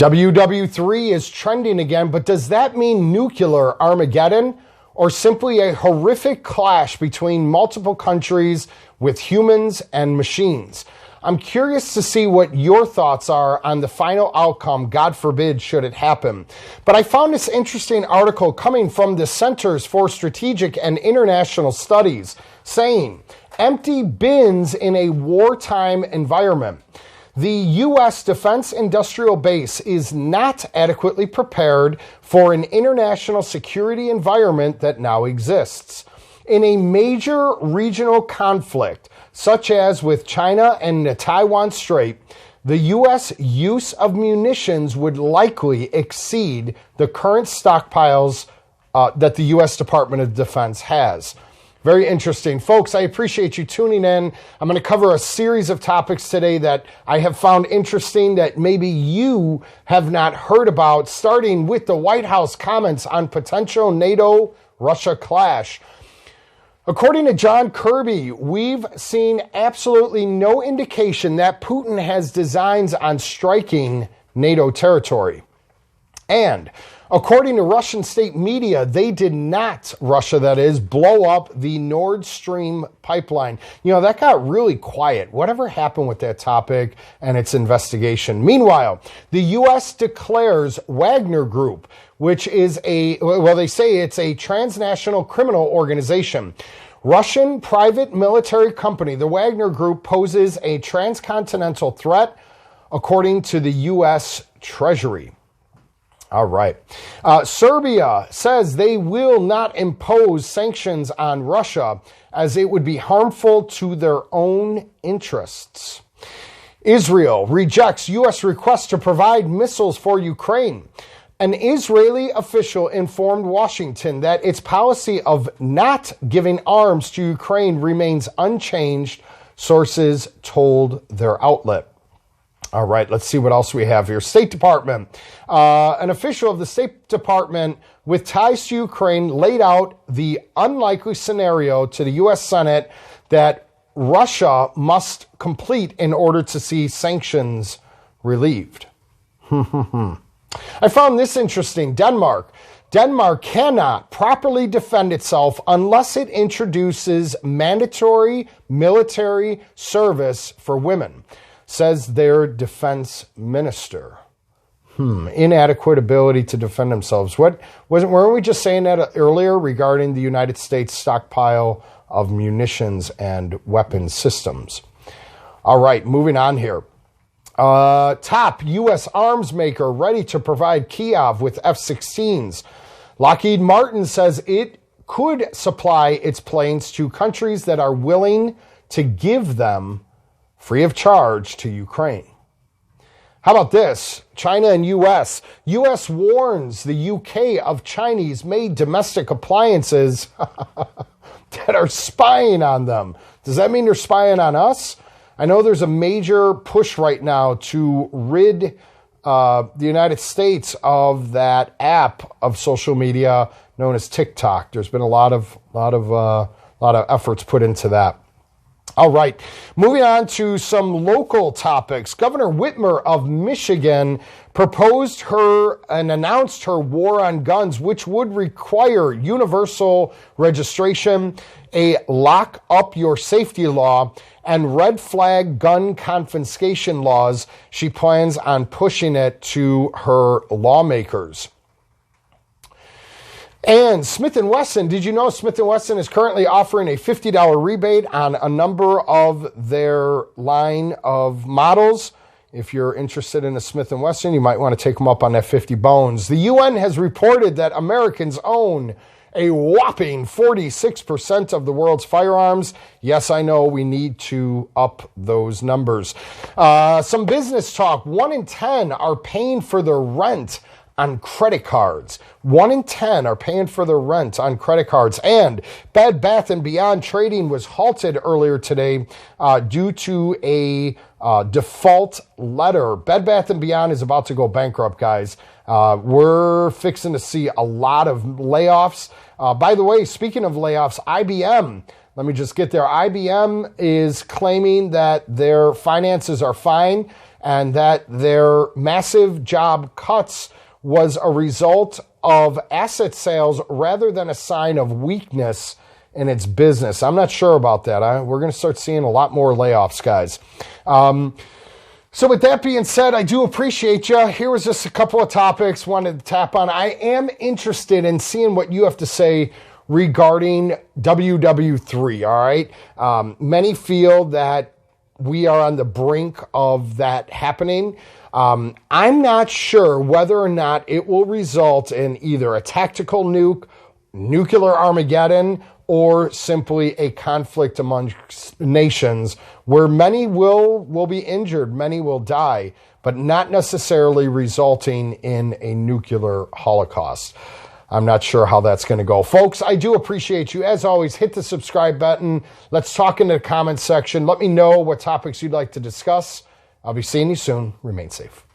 WW3 is trending again, but does that mean nuclear Armageddon or simply a horrific clash between multiple countries with humans and machines? I'm curious to see what your thoughts are on the final outcome, God forbid, should it happen. But I found this interesting article coming from the Centers for Strategic and International Studies saying, empty bins in a wartime environment. The U.S. Defense Industrial Base is not adequately prepared for an international security environment that now exists. In a major regional conflict, such as with China and the Taiwan Strait, the U.S. use of munitions would likely exceed the current stockpiles that the U.S. Department of Defense has. Very interesting. Folks, I appreciate you tuning in. I'm going to cover a series of topics today that I have found interesting that maybe you have not heard about, starting with the White House comments on potential NATO-Russia clash. According to John Kirby, we've seen absolutely no indication that Putin has designs on striking NATO territory. And according to Russian state media, they did not, Russia that is, blow up the Nord Stream pipeline. You know, that got really quiet. Whatever happened with that topic and its investigation? Meanwhile, the U.S. declares Wagner Group, which is they say it's a transnational criminal organization. Russian private military company, the Wagner Group, poses a transcontinental threat, according to the U.S. Treasury. All right. Serbia says they will not impose sanctions on Russia as it would be harmful to their own interests. Israel rejects U.S. request to provide missiles for Ukraine. An Israeli official informed Washington that its policy of not giving arms to Ukraine remains unchanged, sources told their outlet. All right, let's see what else we have here. State Department. An official of the State Department with ties to Ukraine laid out the unlikely scenario to the U.S. Senate that Russia must complete in order to see sanctions relieved. I found this interesting. Denmark cannot properly defend itself unless it introduces mandatory military service for women, says their defense minister. Inadequate ability to defend themselves. Weren't we just saying that earlier regarding the United States stockpile of munitions and weapon systems? All right, moving on here. Top U.S. arms maker ready to provide Kyiv with F-16s. Lockheed Martin says it could supply its planes to countries that are willing to give them free of charge to Ukraine. How about this? China and U.S. U.S. warns the U.K. of Chinese-made domestic appliances that are spying on them. Does that mean they're spying on us? I know there's a major push right now to rid the United States of that app of social media known as TikTok. There's been a lot of efforts put into that. All right, moving on to some local topics. Governor Whitmer of Michigan proposed and announced her war on guns, which would require universal registration, a lock up your safety law, and red flag gun confiscation laws. She plans on pushing it to her lawmakers. And Smith & Wesson, did you know Smith & Wesson is currently offering a $50 rebate on a number of their line of models? If you're interested in a Smith & Wesson, you might want to take them up on that 50 bones. The UN has reported that Americans own a whopping 46% of the world's firearms. Yes, I know we need to up those numbers. Some business talk. 1 in 10 are paying for their rent on credit cards. 1 in 10 are paying for their rent on credit cards. And Bed Bath & Beyond trading was halted earlier today due to a default letter. Bed Bath & Beyond is about to go bankrupt, guys. We're fixing to see a lot of layoffs. By the way, speaking of layoffs, IBM, let me just get there. IBM is claiming that their finances are fine and that their massive job cuts was a result of asset sales rather than a sign of weakness in its business. I'm not sure about that. We're going to start seeing a lot more layoffs, guys. So with that being said, I do appreciate you. Here was just a couple of topics wanted to tap on. I am interested in seeing what you have to say regarding WW3, all right? Many feel that we are on the brink of that happening. I'm not sure whether or not it will result in either a tactical nuke, nuclear Armageddon, or simply a conflict amongst nations where many will be injured, many will die, but not necessarily resulting in a nuclear holocaust. I'm not sure how that's going to go. Folks, I do appreciate you. As always, hit the subscribe button. Let's talk in the comments section. Let me know what topics you'd like to discuss. I'll be seeing you soon. Remain safe.